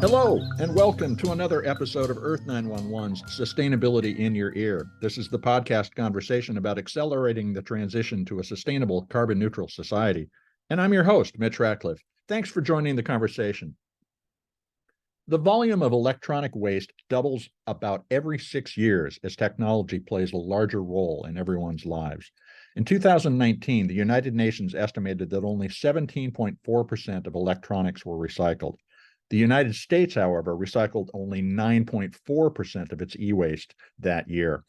Hello, and welcome to another episode of Earth 911's Sustainability in Your Ear. This is the podcast conversation about accelerating the transition to a sustainable, carbon-neutral society. And I'm your host, Mitch Ratcliffe. Thanks for joining the conversation. The volume of electronic waste doubles about every 6 years as technology plays a larger role in everyone's lives. In 2019, the United Nations estimated that only 17.4% of electronics were recycled. The United States, however, recycled only 9.4% of its e-waste that year.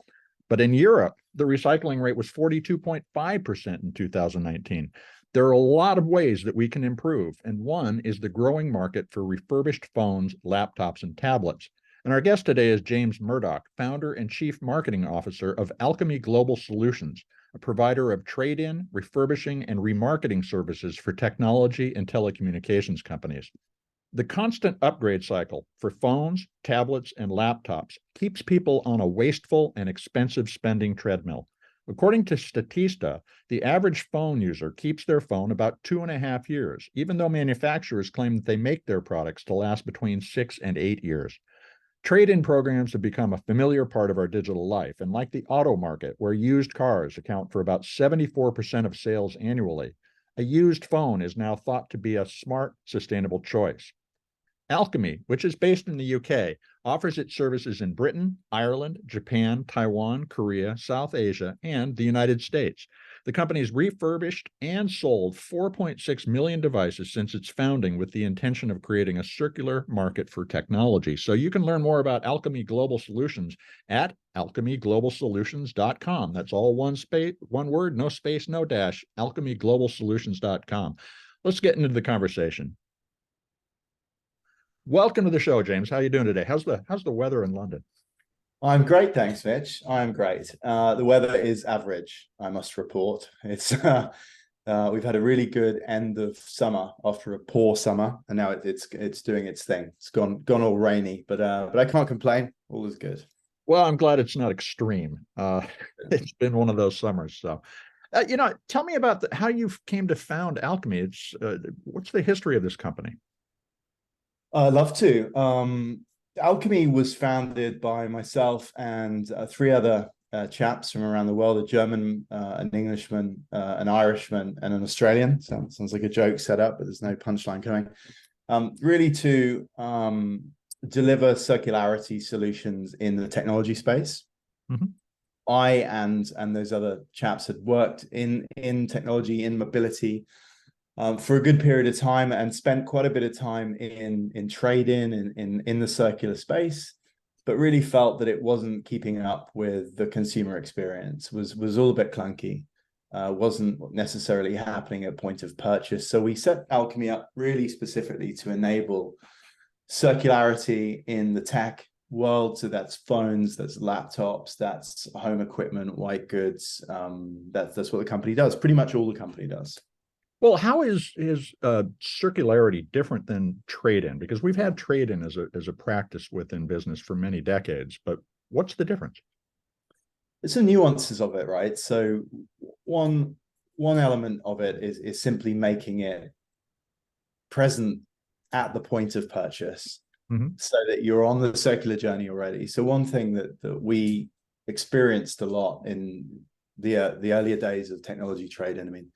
But in Europe, the recycling rate was 42.5% in 2019. There are a lot of ways that we can improve, and one is the growing market for refurbished phones, laptops, and tablets. And our guest today is James Murdock, founder and chief marketing officer of Alchemy Global Solutions, a provider of trade-in, refurbishing, and remarketing services for technology and telecommunications companies. The constant upgrade cycle for phones, tablets, and laptops keeps people on a wasteful and expensive spending treadmill. According to Statista, the average phone user keeps their phone about 2.5 years, even though manufacturers claim that they make their products to last between 6 and 8 years. Trade-in programs have become a familiar part of our digital life, and like the auto market, where used cars account for about 74% of sales annually, a used phone is now thought to be a smart, sustainable choice. Alchemy, which is based in the UK, offers its services in Britain, Ireland, Japan, Taiwan, Korea, South Asia, and the United States. The company has refurbished and sold 4.6 million devices since its founding with the intention of creating a circular market for technology. So you can learn more about Alchemy Global Solutions at alchemyglobalsolutions.com. That's all one word, no space, no dash, alchemyglobalsolutions.com. Let's get into the conversation. Welcome to the show, James. How are you doing today? How's the weather in London? I'm great, thanks, Mitch. I'm great. The weather is average, I must report. It's we've had a really good end of summer after a poor summer, and now it's doing its thing. It's gone all rainy, but I can't complain. All is good. Well, I'm glad it's not extreme. It's been one of those summers. So, tell me about how you came to found Alchemy. It's what's the history of this company? I'd love to. Alchemy was founded by myself and three other chaps from around the world: a German, an Englishman, an Irishman, and an Australian. Sounds like a joke set up, but there's no punchline coming. Really to deliver circularity solutions in the technology space. Mm-hmm. I and those other chaps had worked in technology, in mobility, for a good period of time, and spent quite a bit of time in trade-in in the circular space, but really felt that it wasn't keeping up with the consumer experience, was all a bit clunky, wasn't necessarily happening at point of purchase. So we set Alchemy up really specifically to enable circularity in the tech world. So that's phones, that's laptops, that's home equipment, white goods. That's what the company does. Pretty much all the company does. Well, how is circularity different than trade-in? Because we've had trade-in as a practice within business for many decades, but what's the difference? It's the nuances of it, right? So one element of it is simply making it present at the point of purchase, mm-hmm. so that you're on the circular journey already. So one thing that we experienced a lot in the earlier days of technology trade-in, I mean,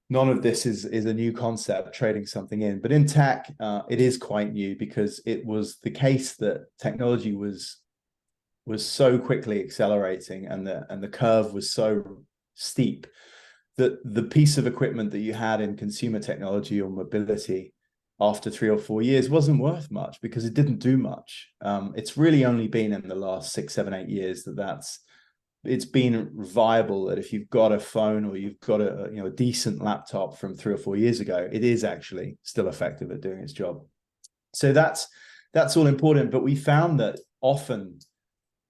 none of this is a new concept, trading something in. But in tech, it is quite new, because it was the case that technology was so quickly accelerating, and the curve was so steep that the piece of equipment that you had in consumer technology or mobility after 3 or 4 years wasn't worth much, because it didn't do much. It's really only been in the last 6, 7, 8 years it's been viable that if you've got a phone or you've got a decent laptop from 3 or 4 years ago, it is actually still effective at doing its job. So that's all important. But we found that often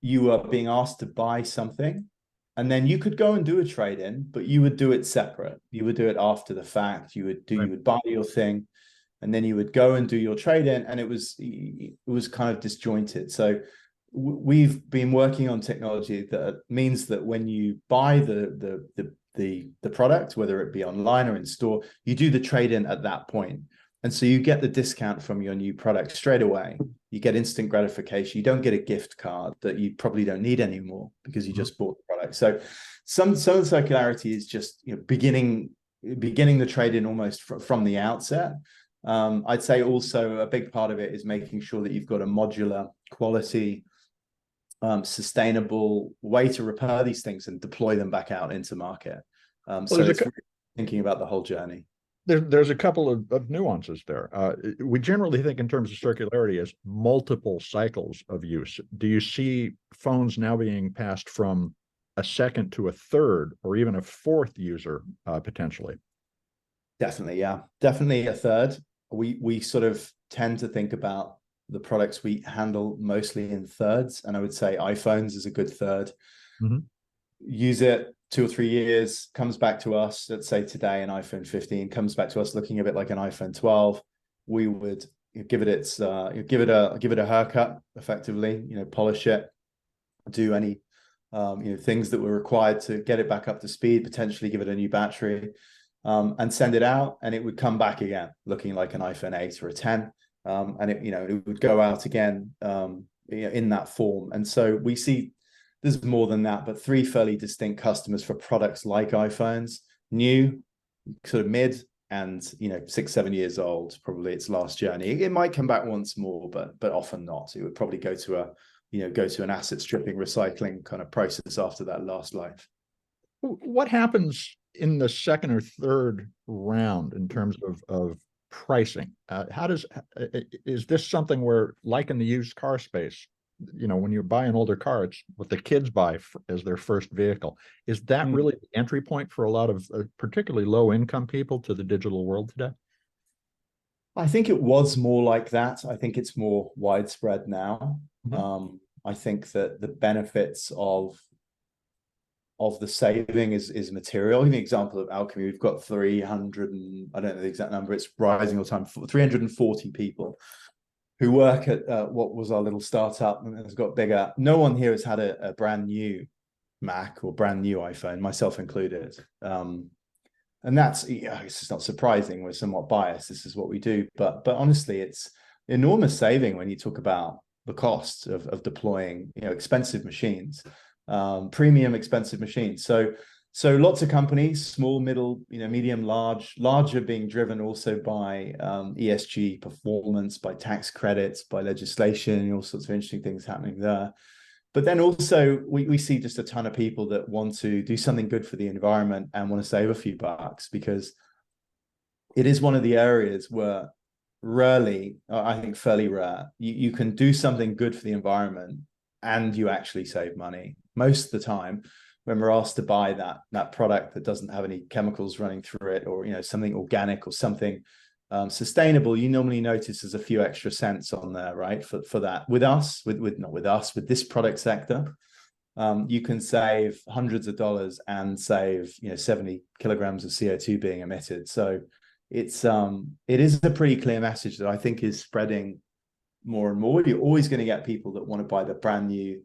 you are being asked to buy something, and then you could go and do a trade-in, but you would do it separate. You would do it after the fact. You would buy your thing, and then you would go and do your trade-in, and it was kind of disjointed. So we've been working on technology that means that when you buy the product, whether it be online or in store, you do the trade-in at that point. And so you get the discount from your new product straight away. You get instant gratification. You don't get a gift card that you probably don't need anymore because you just bought the product. So some of the circularity is just, you know, beginning the trade-in almost from the outset. I'd say also a big part of it is making sure that you've got a modular, quality, sustainable way to repair these things and deploy them back out into market. So it's really thinking about the whole journey. There's a couple of nuances there. We generally think in terms of circularity as multiple cycles of use. Do you see phones now being passed from a second to a third or even a fourth user potentially? Definitely, yeah. Definitely a third. We sort of tend to think about the products we handle mostly in thirds, and I would say iPhones is a good third. Use it 2 or 3 years, comes back to us. Let's say today an iPhone 15 comes back to us looking a bit like an iPhone 12. We would give it its give it a haircut effectively, you know, polish it, do any you know, things that were required to get it back up to speed, potentially give it a new battery, and send it out, and it would come back again looking like an iPhone 8 or a 10, and it, you know, it would go out again in that form. And so we see there's more than that, but 3 fairly distinct customers for products like iPhones: new, sort of mid, and, you know, 6-7 years old, probably its last journey. It might come back once more, but often not. It would probably go to an asset stripping, recycling kind of process after that last life. What happens in the second or third round in terms of pricing? Is this something where, like in the used car space, you know, when you buy an older car, it's what the kids buy as their first vehicle? Is that really the entry point for a lot of particularly low income people to the digital world today? I think it was more like that. I think it's more widespread now. I think that the benefits of the saving is material. I'll give you an example of Alchemy. We've got 300 and I don't know the exact number, it's rising all the time, 340 people who work at what was our little startup and has got bigger. No one here has had a brand new Mac or brand new iPhone, myself included. And that's, it's just not surprising. We're somewhat biased. This is what we do. But honestly, it's enormous saving when you talk about the cost of deploying, you know, expensive machines, premium expensive machines. So lots of companies, small, middle, you know, medium, larger being driven also by ESG performance, by tax credits, by legislation, all sorts of interesting things happening there. But then also we see just a ton of people that want to do something good for the environment and want to save a few bucks, because it is one of the areas where rarely, I think fairly rare, you can do something good for the environment and you actually save money. Most of the time, when we're asked to buy that product that doesn't have any chemicals running through it, or, you know, something organic or something sustainable, you normally notice there's a few extra cents on there, right? For that. With us, with this product sector, you can save hundreds of dollars and save, you know, 70 kilograms of CO2 being emitted. So it is a pretty clear message that I think is spreading more and more. You're always going to get people that want to buy the brand new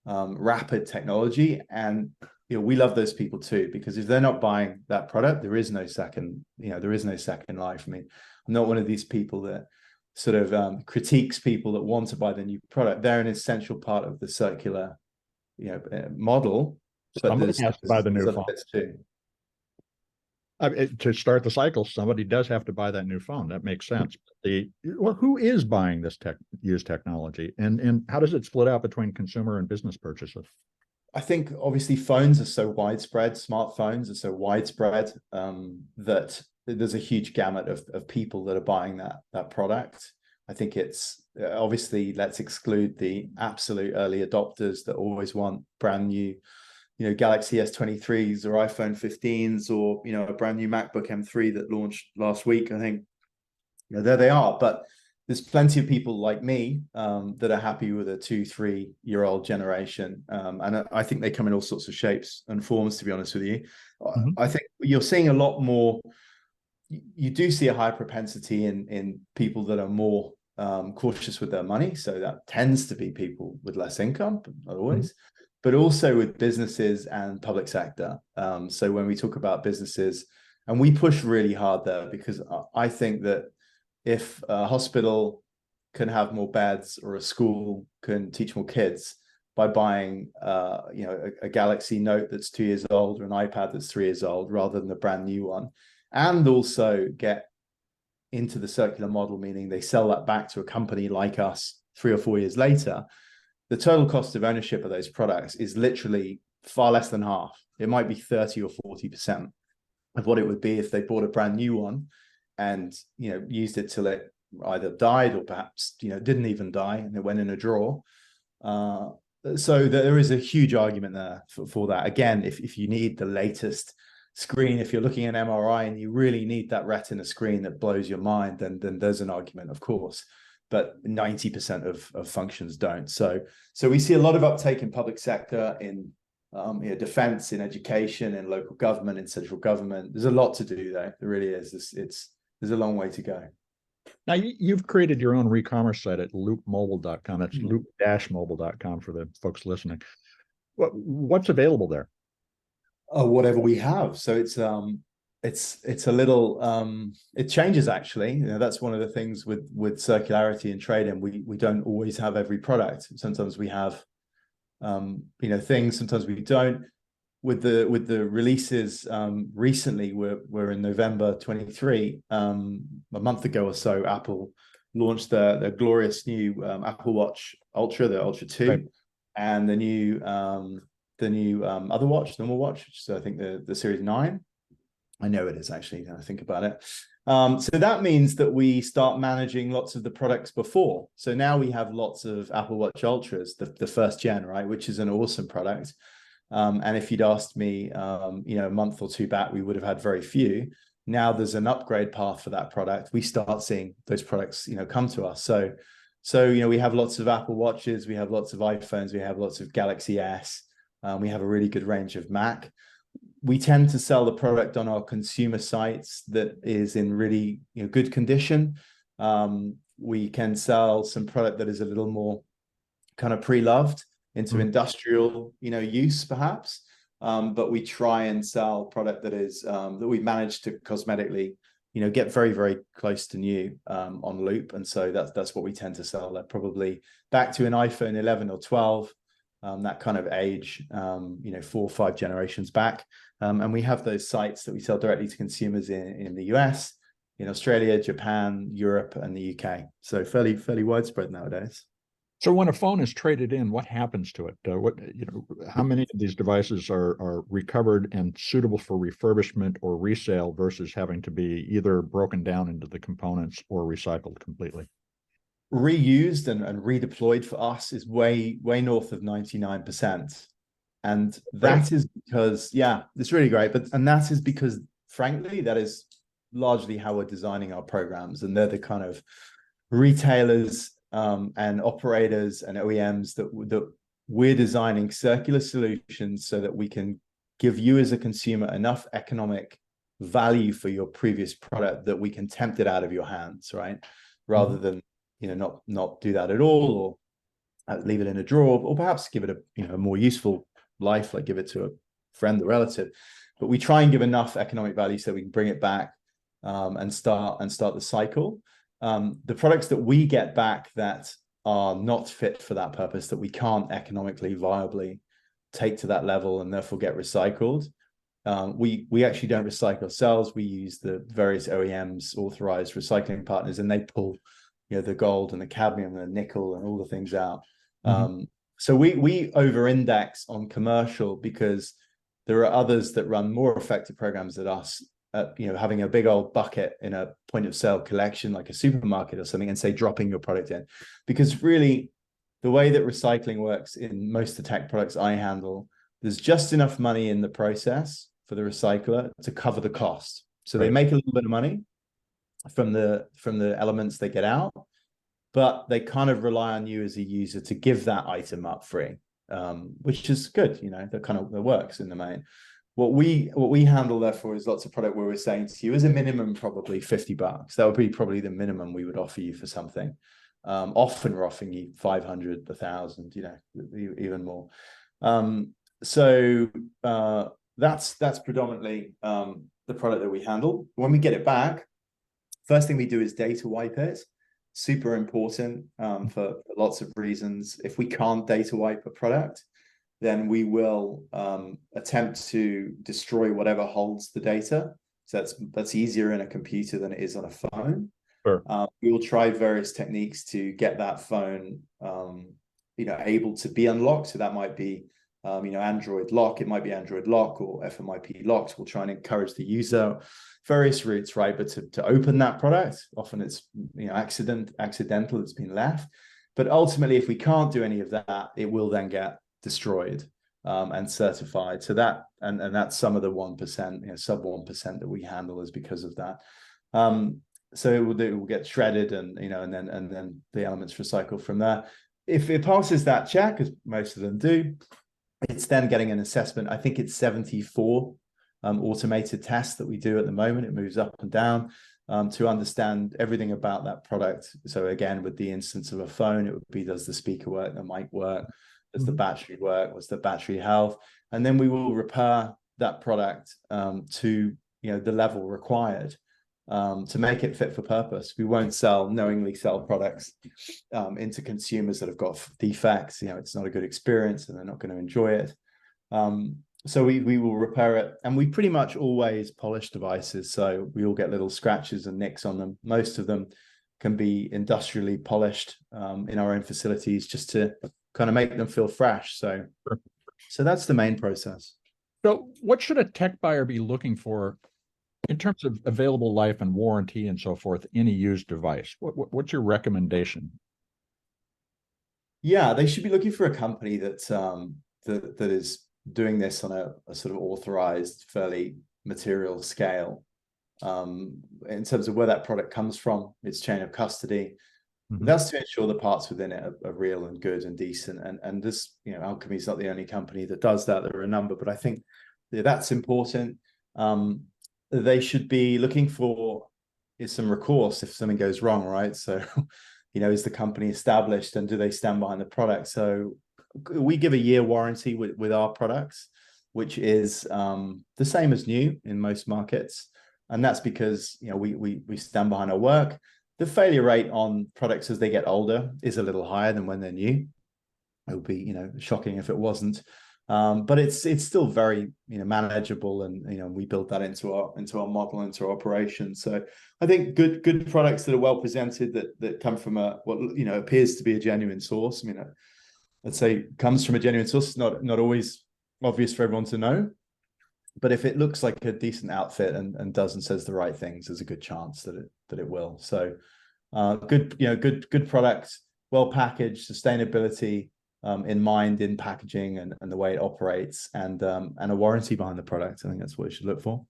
rapid technology, and, you know, we love those people too, because if they're not buying that product, there is no second life. I mean, I'm not one of these people that sort of critiques people that want to buy the new product. They're an essential part of the circular, you know, model. But Somebody has to buy the new phone too. To start the cycle. Somebody does have to buy that new phone. That makes sense. Who is buying this used technology, and how does it split out between consumer and business purchases? I think obviously phones are so widespread, smartphones are so widespread, that there's a huge gamut of people that are buying that product. I think it's obviously, let's exclude the absolute early adopters that always want brand new, you know, Galaxy S23s or iPhone 15s, or, you know, a brand new MacBook M3 that launched last week. I think, you know, there they are. But there's plenty of people like me that are happy with a 2-3 year old generation, and I think they come in all sorts of shapes and forms, to be honest with you. I think you're seeing a lot more. You do see a high propensity in people that are more cautious with their money, so that tends to be people with less income, but not always, but also with businesses and public sector. So when we talk about businesses, and we push really hard there, because I think that if a hospital can have more beds or a school can teach more kids by buying a Galaxy Note that's 2 years old or an iPad that's 3 years old rather than the brand new one, and also get into the circular model, meaning they sell that back to a company like us 3 or 4 years later, the total cost of ownership of those products is literally far less than half. It might be 30 or 40% of what it would be if they bought a brand new one and used it till it either died or perhaps didn't even die and it went in a drawer. So there is a huge argument there for that. Again, if you need the latest screen, if you're looking at MRI and you really need that retina screen that blows your mind, then there's an argument, of course. But 90% of functions don't. So we see a lot of uptake in public sector, in defense, in education, in local government, in central government. There's a lot to do though. There really is. There's a long way to go. Now, you've created your own re-commerce site at loopmobile.com. That's loop-mobile.com for the folks listening. What's available there? Whatever we have. So it's a little it changes actually. That's one of the things with circularity and trading. We don't always have every product. Sometimes we have things, sometimes we don't. With the releases recently, we're in November 23. A month ago or so, Apple launched the glorious new Apple Watch Ultra, the Ultra 2, right, and the new other watch, normal watch, which is I think the Series 9. I know it is actually, now I think about it. So that means that we start managing lots of the products before. So now we have lots of Apple Watch Ultras, the first gen, right, which is an awesome product. And if you'd asked me, a month or two back, we would have had very few. Now there's an upgrade path for that product. We start seeing those products, come to us. So we have lots of Apple Watches, we have lots of iPhones, we have lots of Galaxy S. We have a really good range of Mac. We tend to sell the product on our consumer sites that is in really good condition. We can sell some product that is a little more kind of pre-loved into industrial use perhaps, but we try and sell product that is that we've managed to cosmetically get very, very close to new on Loop. And so that's what we tend to sell. They're probably back to an iPhone 11 or 12, that kind of age, 4 or 5 generations back. And we have those sites that we sell directly to consumers in the US, in Australia, Japan, Europe, and the UK. So fairly widespread nowadays. So when a phone is traded in, what happens to it? How many of these devices are recovered and suitable for refurbishment or resale versus having to be either broken down into the components or recycled completely? Reused and redeployed for us is way north of 99%. And that is because, it's really great. And that is because, frankly, that is largely how we're designing our programs. And they're the kind of retailers and operators and OEMs that we're designing circular solutions so that we can give you as a consumer enough economic value for your previous product that we can tempt it out of your hands, right? Rather than not do that at all, or leave it in a drawer, or perhaps give it a more useful life, like give it to a friend or relative. But we try and give enough economic value so we can bring it back and start the cycle. The products that we get back that are not fit for that purpose, that we can't economically viably take to that level and therefore get recycled, we actually don't recycle ourselves. We use the various OEMs authorized recycling partners, and they pull the gold and the cadmium and the nickel and all the things out. So we over-index on commercial because there are others that run more effective programs than us, having a big old bucket in a point of sale collection like a supermarket or something, and say dropping your product in. Because really the way that recycling works in most of the tech products I handle, there's just enough money in the process for the recycler to cover the cost. So they make a little bit of money from the elements they get out, but they kind of rely on you as a user to give that item up free, which is good. That works in the main. What we handle therefore is lots of product where we're saying to you, as a minimum, probably $50. That would be probably the minimum we would offer you for something. Often we're offering you 500, 1,000, even more. So that's predominantly the product that we handle. When we get it back, First thing we do is data wipe it. Super important for lots of reasons. If we can't data wipe a product, then we will attempt to destroy whatever holds the data. So that's easier in a computer than it is on a phone. Sure. We will try various techniques to get that phone, able to be unlocked. So that might be, Android lock. It might be Android lock or FMIP locked. We'll try and encourage the user various routes, right? But to open that product, often it's accidental. It's been left. But ultimately, if we can't do any of that, it will then get destroyed and certified. So that and that's some of the 1%, sub 1% that we handle is because of that. So it will get shredded and then the elements recycled from there. If it passes that check, as most of them do, it's then getting an assessment. I think it's 74 automated tests that we do at the moment. It moves up and down to understand everything about that product. So again, with the instance of a phone, it would be, does the speaker work, the mic work, does the battery work, what's the battery health? And then we will repair that product to the level required to make it fit for purpose. We won't knowingly sell products into consumers that have got defects. It's not a good experience and they're not going to enjoy it. So we will repair it, and we pretty much always polish devices. So we all get little scratches and nicks on them. Most of them can be industrially polished in our own facilities just to kind of make them feel fresh. So that's the main process. So what should a tech buyer be looking for in terms of available life and warranty and so forth in a used device? What's your recommendation? Yeah, they should be looking for a company that is doing this on a sort of authorized, fairly material scale. In terms of where that product comes from, its chain of custody. That's to ensure the parts within it are real and good and decent. And this, Alchemy is not the only company that does that. There are a number, but I think that's important. They should be looking for some recourse if something goes wrong, right? So, is the company established and do they stand behind the product? So we give a year warranty with our products, which is the same as new in most markets. And that's because, we stand behind our work. The failure rate on products as they get older is a little higher than when they're new. It would be, shocking if it wasn't. But it's still very manageable, and we build that into our model, into our operation. So I think good products that are well presented, that come from what appears to be a genuine source. Let's say comes from a genuine source. It's not always obvious for everyone to know, but if it looks like a decent outfit and does and says the right things, there's a good chance that it will. So good product, well packaged, sustainability in mind in packaging and the way it operates, and a warranty behind the product. I think that's what you should look for.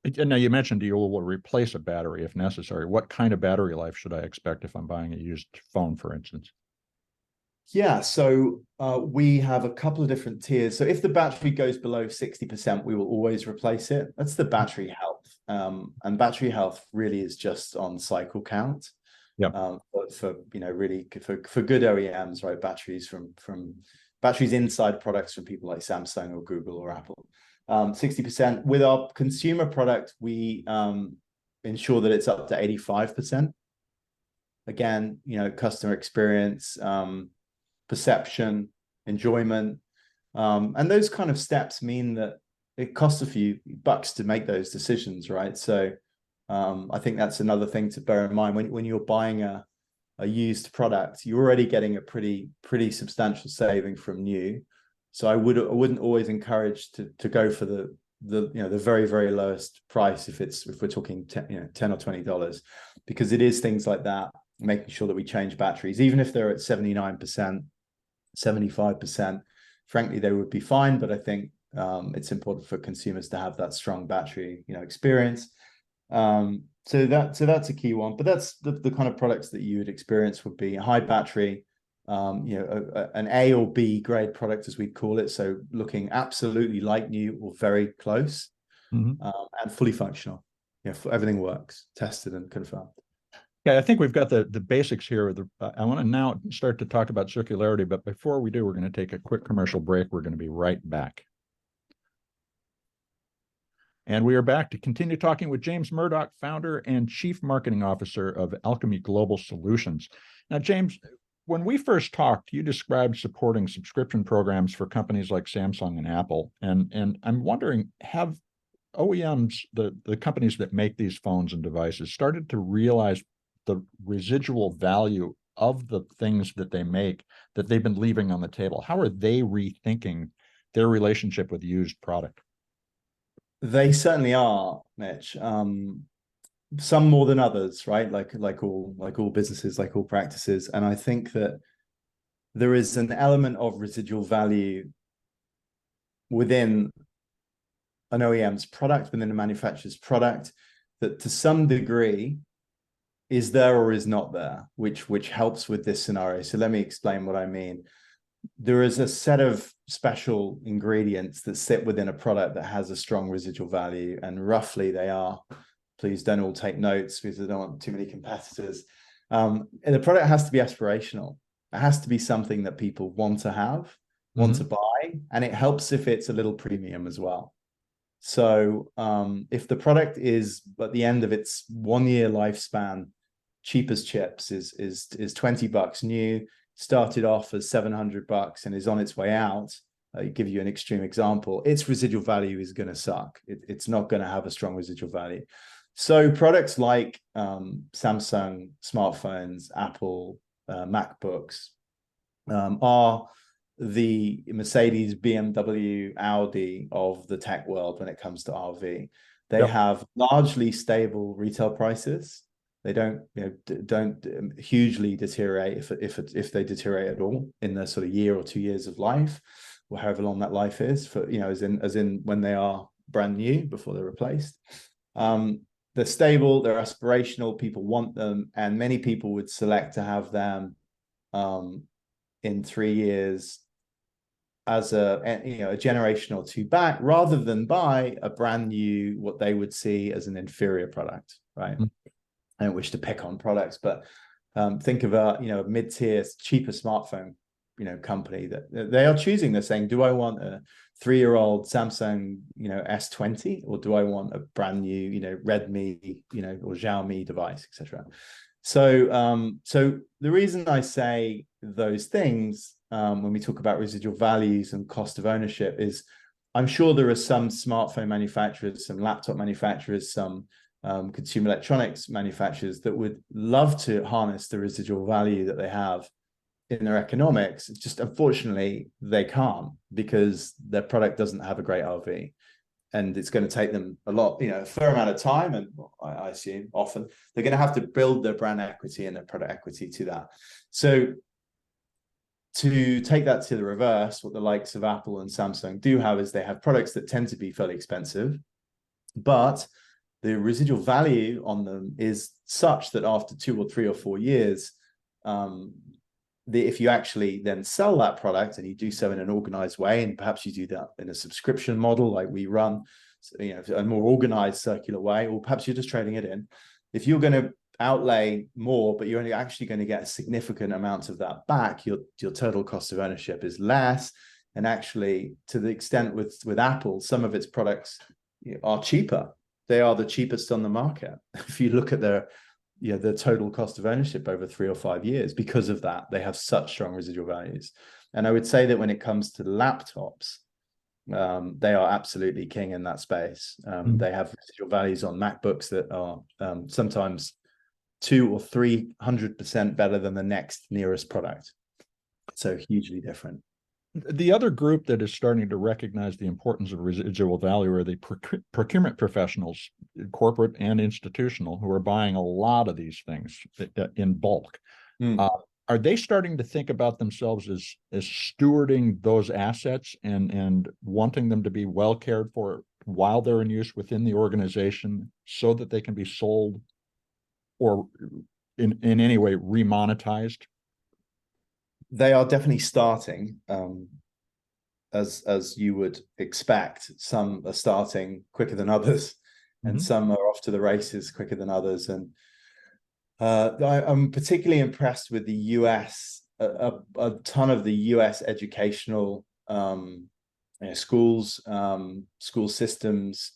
And now you mentioned you will replace a battery if necessary. What kind of battery life should I expect if I'm buying a used phone, for instance? Yeah, so we have a couple of different tiers. So if the battery goes below 60%, we will always replace it. That's the battery health. And battery health really is just on cycle count. Yeah. For really for good OEMs, right? Batteries from batteries inside products from people like Samsung or Google or Apple. 60%. With our consumer product, we ensure that it's up to 85%. Again, customer experience, perception, enjoyment, and those kind of steps mean that it costs a few bucks to make those decisions, right? So I think that's another thing to bear in mind when you're buying a used product. You're already getting a pretty substantial saving from new. So I wouldn't always encourage to go for the very, very lowest price if we're talking $10 or $20, because it is things like that, making sure that we change batteries, even if they're at 79%, 75%. Frankly, they would be fine, but I think it's important for consumers to have that strong battery experience. So that's a key one. But that's the kind of products that you would experience would be a high battery, an A or B grade product, as we call it. So looking absolutely like new or very close, and fully functional. Everything works, tested and confirmed. Okay, I think we've got the basics here. I want to now start to talk about circularity, but before we do, we're going to take a quick commercial break. We're going to be right back. And we are back to continue talking with James Murdock, founder and chief marketing officer of Alchemy Global Solutions. Now, James, when we first talked, you described supporting subscription programs for companies like Samsung and Apple. And I'm wondering, have OEMs, the companies that make these phones and devices, started to realize the residual value of the things that they make that they've been leaving on the table? How are they rethinking their relationship with used product? They certainly are, Mitch. Some more than others, right? Like all businesses, like all practices. And I think that there is an element of residual value within an OEM's product, within a manufacturer's product, that to some degree is there or is not there, which helps with this scenario. So let me explain what I mean. There is a set of special ingredients that sit within a product that has a strong residual value, and roughly they are, please don't all take notes because I don't want too many competitors. And the product has to be aspirational. It has to be something that people want to have, want to buy, and it helps if it's a little premium as well. So if the product is at the end of its 1 year lifespan, cheap as chips, is $20 new, started off as $700 and is on its way out, give you an extreme example, its residual value is going to suck. It's not going to have a strong residual value. So products like Samsung smartphones, Apple MacBooks are the Mercedes, BMW, Audi of the tech world when it comes to RV. They have largely stable retail prices. They don't hugely deteriorate if they deteriorate at all in the sort of year or 2 years of life, or however long that life is, for as in when they are brand new before they're replaced. They're stable, they're aspirational, people want them, and many people would select to have them in 3 years as a generation or two back, rather than buy a brand new, what they would see as an inferior product, right? I don't wish to pick on products, but think of a mid-tier, cheaper smartphone company that they are choosing. They're saying, do I want a 3-year-old Samsung S20, or do I want a brand new Redmi or Xiaomi device, etc. So the reason I say those things when we talk about residual values and cost of ownership is, I'm sure there are some smartphone manufacturers, some laptop manufacturers, some consumer electronics manufacturers that would love to harness the residual value that they have in their economics. It's just, unfortunately, they can't, because their product doesn't have a great RV, and it's going to take them a fair amount of time, and I assume often they're going to have to build their brand equity and their product equity to that. So to take that to the reverse, what the likes of Apple and Samsung do have is they have products that tend to be fairly expensive, but the residual value on them is such that after 2 or 3 or 4 years, if you actually then sell that product, and you do so in an organized way, and perhaps you do that in a subscription model like we run, a more organized circular way, or perhaps you're just trading it in. If you're going to outlay more, but you're only actually going to get a significant amount of that back, your total cost of ownership is less. And actually, to the extent with Apple, some of its products are cheaper. They are the cheapest on the market. If you look at their total cost of ownership over 3 or 5 years, because of that, they have such strong residual values. And I would say that when it comes to laptops, they are absolutely king in that space. They have residual values on MacBooks that are sometimes 200 or 300% better than the next nearest product. So hugely different. The other group that is starting to recognize the importance of residual value are the procurement professionals, corporate and institutional, who are buying a lot of these things in bulk. Are they starting to think about themselves as stewarding those assets and wanting them to be well cared for while they're in use within the organization, so that they can be sold or in any way remonetized? They are definitely starting, as you would expect. Some are starting quicker than others, and some are off to the races quicker than others. And I'm particularly impressed with the US. A ton of the US educational schools, school systems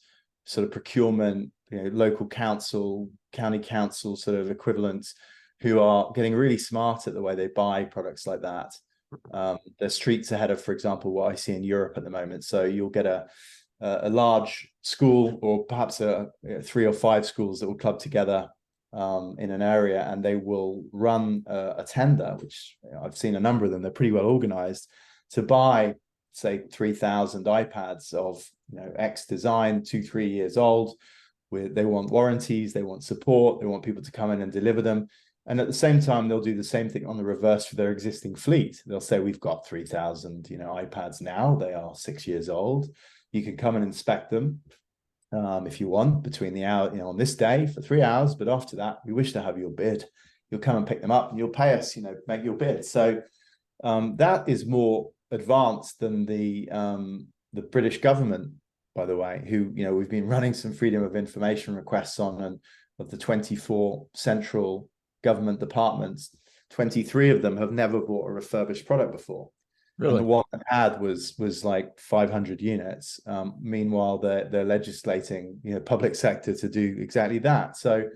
sort of procurement, local council, county council sort of equivalents who are getting really smart at the way they buy products like that. They're streets ahead of, for example, what I see in Europe at the moment. So you'll get a large school, or perhaps 3 or 5 schools that will club together in an area, and they will run a tender, which I've seen a number of them. They're pretty well organized to buy, say, 3,000 iPads of X design, 2-3 years old. They want warranties, they want support, they want people to come in and deliver them. And at the same time, they'll do the same thing on the reverse for their existing fleet. They'll say, we've got 3,000 iPads now. They are 6 years old. You can come and inspect them if you want between the hour, on this day for 3 hours. But after that, we wish to have your bid. You'll come and pick them up and you'll pay us, make your bid. So that is more advanced than the British government, by the way, who, we've been running some freedom of information requests on, and of the 24 central government departments, 23 of them have never bought a refurbished product before. Really? And the one that had was like 500 units. Meanwhile, they're legislating, public sector to do exactly that. So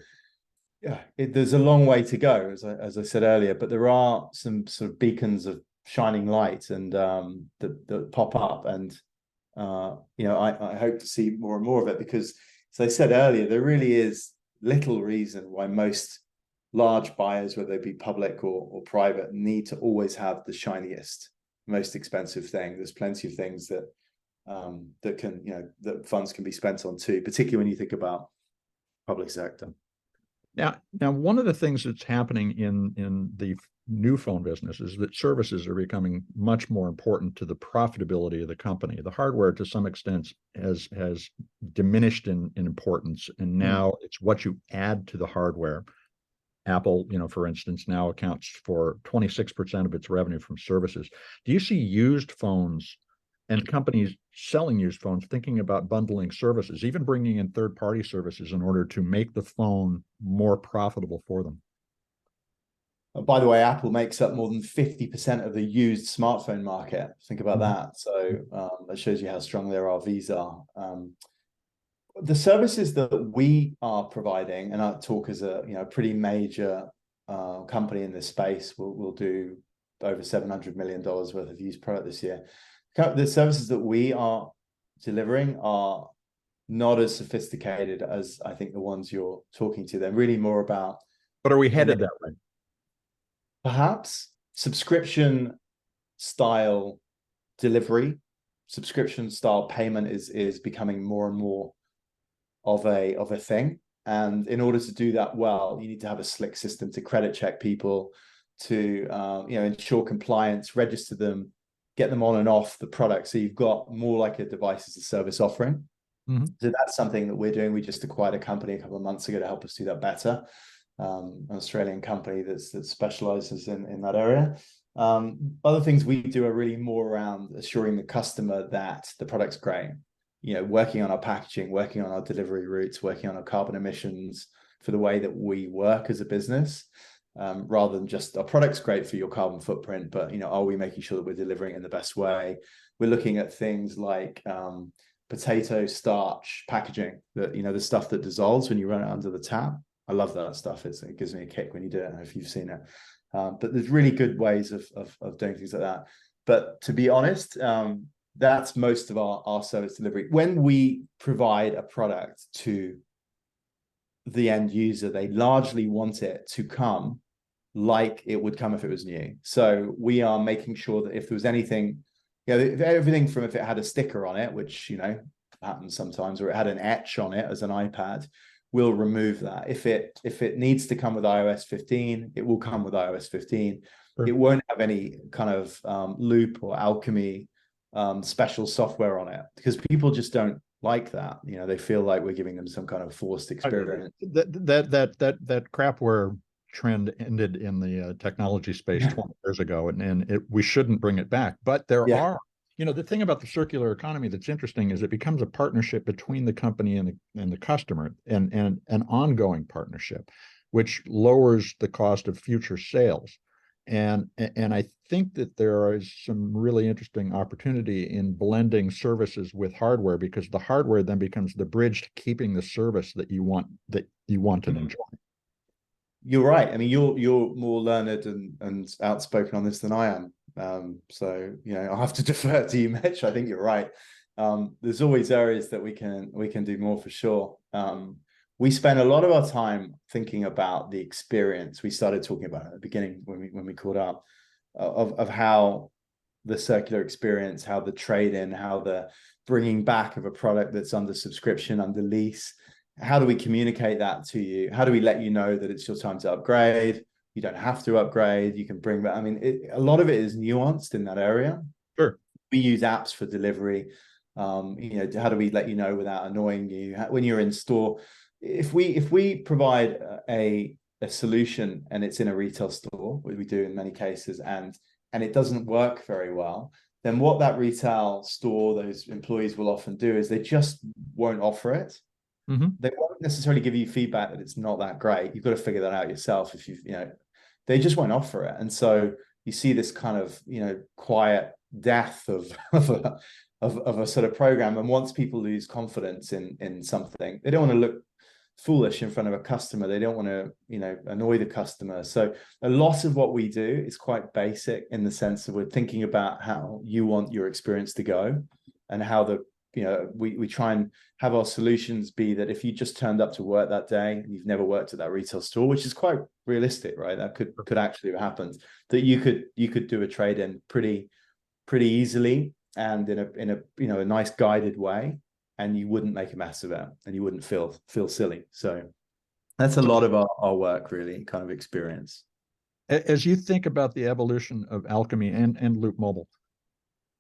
yeah, there's a long way to go, as I said earlier, but there are some sort of beacons of shining light and that pop up, and I hope to see more and more of it, because, as I said earlier, there really is little reason why most large buyers, whether they be public or private, need to always have the shiniest, most expensive thing. There's plenty of things that that funds can be spent on too, particularly when you think about public sector. Now, one of the things that's happening in the new phone business is that services are becoming much more important to the profitability of the company. The hardware, to some extent, has diminished in importance, and now it's what you add to the hardware. Apple, for instance, now accounts for 26% of its revenue from services. Do you see used phones and companies selling used phones thinking about bundling services, even bringing in third-party services in order to make the phone more profitable for them? By the way, Apple makes up more than 50% of the used smartphone market. Think about that. So that shows you how strong their RVs are. The services that we are providing, and I talk as a pretty major company in this space, we'll do over $700 million worth of used product this year. The services that we are delivering are not as sophisticated as I think the ones you're talking to. They're really more about. But are we headed that way? Perhaps subscription style delivery, subscription style payment is becoming more and more of a thing. And in order to do that well, you need to have a slick system to credit check people, to ensure compliance, register them, get them on and off the product. So you've got more like a device as a service offering. So that's something that we're doing. We just acquired a company a couple of months ago to help us do that better. An Australian company that specializes in that area. Other things we do are really more around assuring the customer that the product's great. Working on our packaging, working on our delivery routes, working on our carbon emissions for the way that we work as a business, rather than just our product's great for your carbon footprint, but are we making sure that we're delivering it in the best way? We're looking at things like potato starch packaging, that the stuff that dissolves when you run it under the tap. I love that stuff. It gives me a kick when you do it. I don't know if you've seen it, but there's really good ways of doing things like that. But to be honest, that's most of our service delivery. When we provide a product to the end user, they largely want it to come like it would come if it was new. So we are making sure that if there was anything, everything from if it had a sticker on it, which happens sometimes, or it had an etch on it as an iPad, we'll remove that. If it needs to come with iOS 15, it will come with iOS 15. Sure. It won't have any kind of Loop or Alchemy special software on it, because people just don't like that. They feel like we're giving them some kind of forced experience. That crapware trend ended in the technology space 20 years ago, and we shouldn't bring it back. But there are, the thing about the circular economy that's interesting is it becomes a partnership between the company and the customer, and an ongoing partnership, which lowers the cost of future sales. And I think that there is some really interesting opportunity in blending services with hardware, because the hardware then becomes the bridge to keeping the service that you want and enjoy. You're right. I mean, you're more learned and outspoken on this than I am. So I'll have to defer to you, Mitch. I think you're right. There's always areas that we can do more for sure. We spend a lot of our time thinking about the experience. We started talking about it at the beginning when we caught up of how the circular experience, how the trade-in, how the bringing back of a product that's under subscription, under lease. How do we communicate that to you? How do we let you know that it's your time to upgrade? You don't have to upgrade. You can bring back. I mean, a lot of it is nuanced in that area. Sure. We use apps for delivery. How do we let you know without annoying you when you're in store? If we provide a solution and it's in a retail store, which we do in many cases, and it doesn't work very well, then what that retail store, those employees will often do is they just won't offer it. Mm-hmm. They won't necessarily give you feedback that it's not that great. You've got to figure that out yourself. If they just won't offer it, and so you see this kind of quiet death of a sort of program. And once people lose confidence in something, they don't want to look foolish in front of a customer. They don't want to annoy the customer. So a lot of what we do is quite basic in the sense that we're thinking about how you want your experience to go, and how we try and have our solutions be that if you just turned up to work that day and you've never worked at that retail store, which is quite realistic, right? That could actually have happened, that you could do a trade-in pretty easily and in a nice guided way, and you wouldn't make a mess of it and you wouldn't feel silly. So that's a lot of our work, really, kind of experience. As you think about the evolution of Alchemy and Loop Mobile,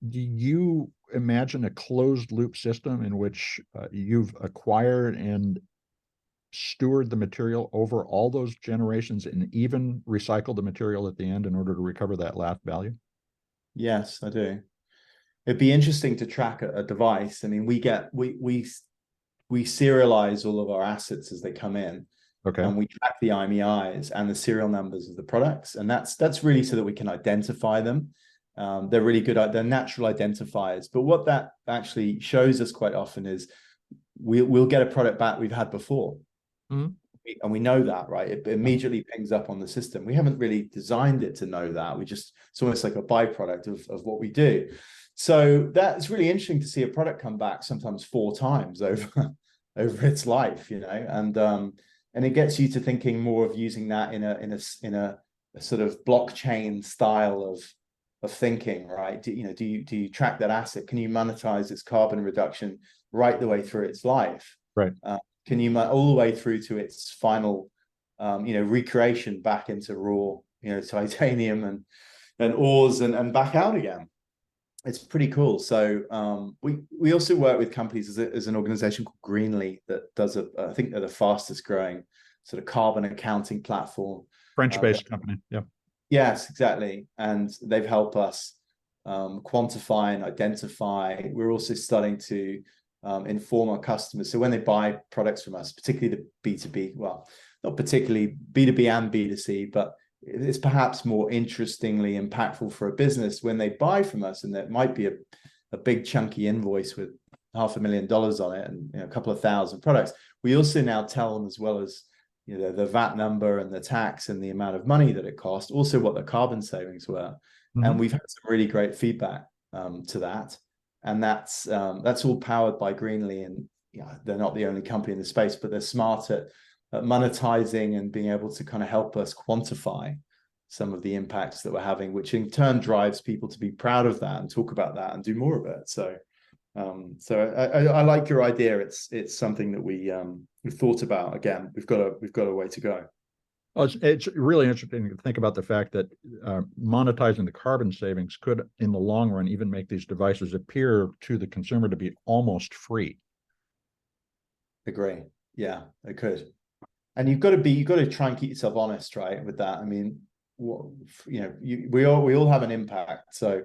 do you imagine a closed loop system in which you've acquired and steward the material over all those generations and even recycle the material at the end in order to recover that last value? Yes, I do. It'd be interesting to track a device. I mean, we serialize all of our assets as they come in. Okay. And we track the IMEIs and the serial numbers of the products. And that's really so that we can identify them. They're really good. They're natural identifiers. But what that actually shows us quite often is we'll get a product back we've had before. Mm-hmm. And we know that, right? It immediately pings up on the system. We haven't really designed it to know that. It's almost like a byproduct of what we do. So that's really interesting to see a product come back sometimes 4 times over its life, and it gets you to thinking more of using that in a sort of blockchain style of thinking, right? Do you track that asset? Can you monetize its carbon reduction right the way through its life? Right. Can you all the way through to its final, recreation back into raw, titanium and ores and back out again? It's pretty cool. So we also work with companies as an organization called Greenly that does I think they're the fastest growing sort of carbon accounting platform. French-based company. Yeah. Yes, exactly. And they've helped us quantify and identify. We're also starting to inform our customers. So when they buy products from us, particularly the B2B, well, not particularly B2B and B2C, but it's perhaps more interestingly impactful for a business when they buy from us, and there might be a big chunky invoice with $500,000 on it and a couple of thousand products. We also now tell them, as well as the VAT number and the tax and the amount of money that it cost, also what the carbon savings were. Mm-hmm. And we've had some really great feedback to that. And that's all powered by Greenly. And they're not the only company in the space, but they're smart at monetizing and being able to kind of help us quantify some of the impacts that we're having, which in turn drives people to be proud of that and talk about that and do more of it. So I like your idea. It's something that we've thought about. Again, we've got a way to go. Well, it's really interesting to think about the fact that monetizing the carbon savings could, in the long run, even make these devices appear to the consumer to be almost free. Agree. Yeah, it could. And you've got to try and keep yourself honest, right, with that. I mean, we all have an impact. So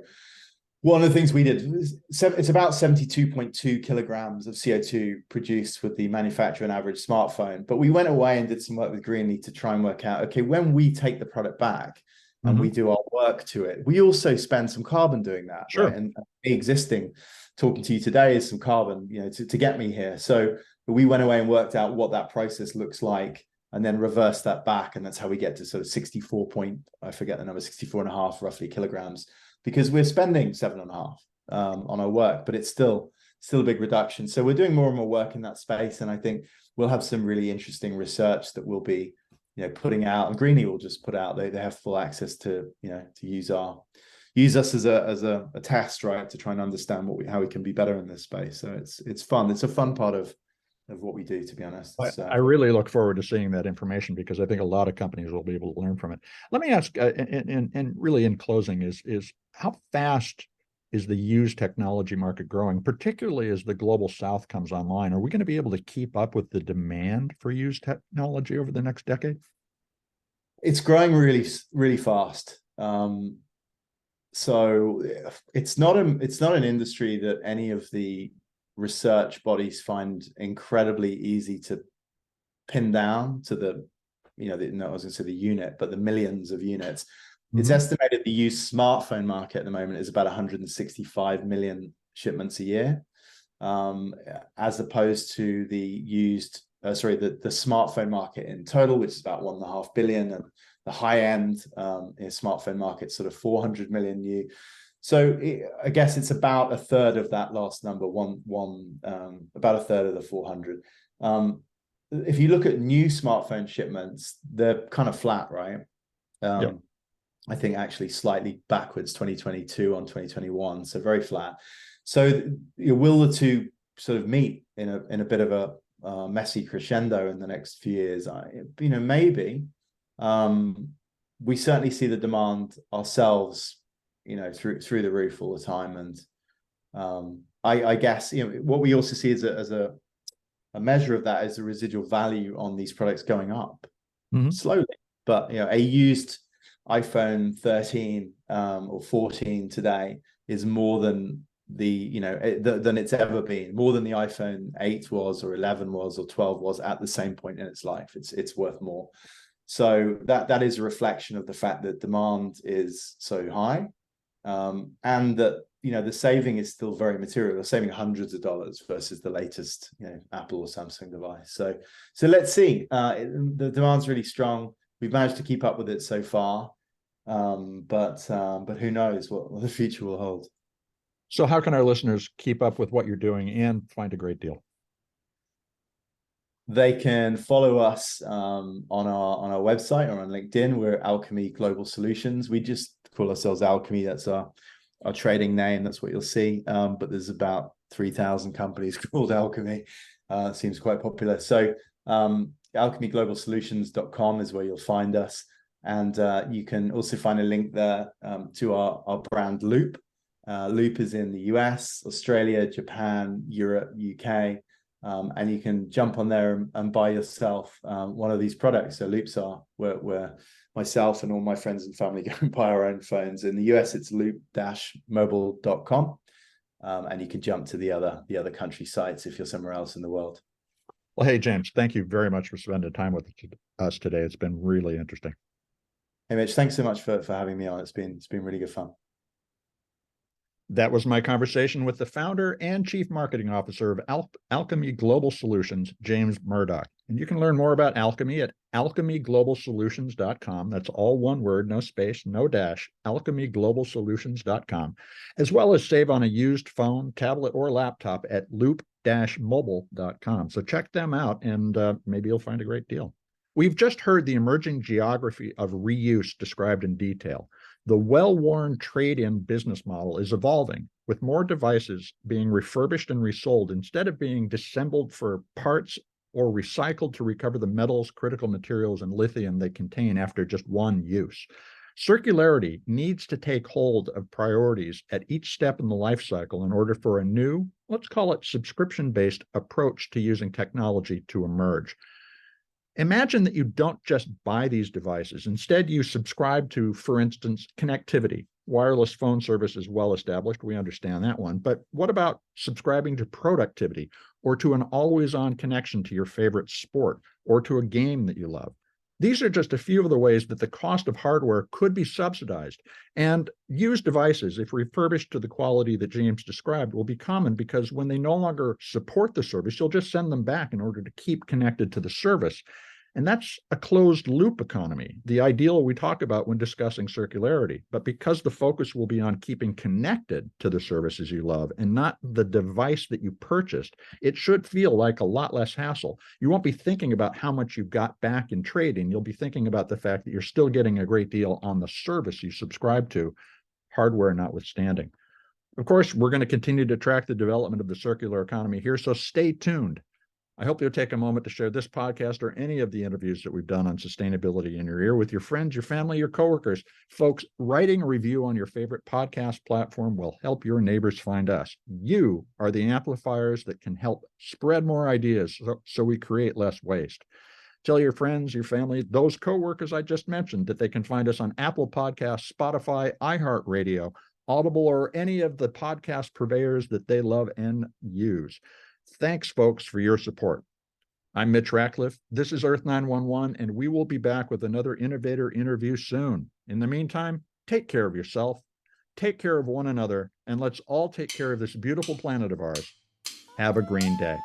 one of the things we did is it's about 72.2 kilograms of CO2 produced with the manufacturer and average smartphone. But we went away and did some work with Greenly to try and work out, okay, when we take the product back, and we do our work to it. We also spend some carbon doing that, Sure. right? And existing, talking to you today is some carbon, to get me here. So we went away and worked out what that process looks like, and then reverse that back. And that's how we get to sort of 64 and a half roughly kilograms, because we're spending 7.5 on our work, but it's still a big reduction. So we're doing more and more work in that space. And I think we'll have some really interesting research that we'll be, putting out, and Greenie will just put out, they have full access to, to use us as a test, right? To try and understand how we can be better in this space. So it's fun. It's a fun part of what we do, to be honest. I really look forward to seeing that information, because I think a lot of companies will be able to learn from it. Let me ask, and really in closing, is how fast is the used technology market growing, particularly as the global south comes online? Are we going to be able to keep up with the demand for used technology over the next decade? It's growing really, really fast. So it's not an industry that any of the research bodies find incredibly easy to pin down to the, I was going to say the unit, but the millions of units. It's estimated the used smartphone market at the moment is about 165 million shipments a year, as opposed to the smartphone market in total, which is about 1.5 billion, and the high end smartphone market sort of 400 million new. So I guess it's about a third of that last number, about a third of the 400. If you look at new smartphone shipments, they're kind of flat, right? Yep. I think actually slightly backwards, 2022 on 2021, so very flat. So will the two sort of meet in a bit of a messy crescendo in the next few years? Maybe. We certainly see the demand ourselves, through the roof all the time, and I guess what we also see as a measure of that is the residual value on these products going up slowly. But a used iPhone 13 or 14 today is more than than it's ever been, more than the iPhone 8 was, or 11 was, or 12 was at the same point in its life. It's worth more. So that is a reflection of the fact that demand is so high, and that the saving is still very material. They're saving hundreds of dollars versus the latest Apple or Samsung device. So let's see. The demand's really strong. We've managed to keep up with it so far, but who knows what the future will hold. So how can our listeners keep up with what you're doing and find a great deal? They can follow us on our website or on LinkedIn. We're Alchemy Global Solutions. We just call ourselves Alchemy. That's our trading name. That's what you'll see. But there's about 3,000 companies called Alchemy. It seems quite popular. So alchemyglobalsolutions.com is where you'll find us. And you can also find a link there to our brand Loop. Loop is in the US, Australia, Japan, Europe, UK. And you can jump on there and buy yourself one of these products. So Loops are where myself and all my friends and family go and buy our own phones. In the US, it's loop-mobile.com. And you can jump to the other country sites if you're somewhere else in the world. Well, hey, James, thank you very much for spending time with us today. It's been really interesting. Hey, Mitch, thanks so much for having me on. It's been really good fun. That was my conversation with the founder and chief marketing officer of Alchemy Global Solutions, James Murdock. And you can learn more about Alchemy at alchemyglobalsolutions.com. That's all one word, no space, no dash, alchemyglobalsolutions.com, as well as save on a used phone, tablet, or laptop at loop-mobile.com. So check them out, and maybe you'll find a great deal. We've just heard the emerging geography of reuse described in detail. The well-worn trade-in business model is evolving, with more devices being refurbished and resold instead of being disassembled for parts or recycled to recover the metals, critical materials, and lithium they contain after just one use. Circularity needs to take hold of priorities at each step in the life cycle in order for a new, let's call it subscription-based approach to using technology to emerge. Imagine that you don't just buy these devices. Instead, you subscribe to, for instance, connectivity. Wireless phone service is well established. We understand that one. But what about subscribing to productivity, or to an always-on connection to your favorite sport, or to a game that you love? These are just a few of the ways that the cost of hardware could be subsidized. And used devices, if refurbished to the quality that James described, will be common because when they no longer support the service, you'll just send them back in order to keep connected to the service. And that's a closed loop economy, the ideal we talk about when discussing circularity. But because the focus will be on keeping connected to the services you love and not the device that you purchased, it should feel like a lot less hassle. You won't be thinking about how much you got back in trading. You'll be thinking about the fact that you're still getting a great deal on the service you subscribe to, hardware notwithstanding. Of course, we're going to continue to track the development of the circular economy here, so stay tuned. I hope you'll take a moment to share this podcast or any of the interviews that we've done on sustainability in your ear with your friends, your family, your coworkers. Folks, writing a review on your favorite podcast platform will help your neighbors find us. You are the amplifiers that can help spread more ideas so we create less waste. Tell your friends, your family, those coworkers I just mentioned that they can find us on Apple Podcasts, Spotify, iHeartRadio, Audible, or any of the podcast purveyors that they love and use. Thanks, folks, for your support. I'm Mitch Ratcliffe. This is Earth 911, and we will be back with another innovator interview soon. In the meantime, take care of yourself, take care of one another, and let's all take care of this beautiful planet of ours. Have a green day.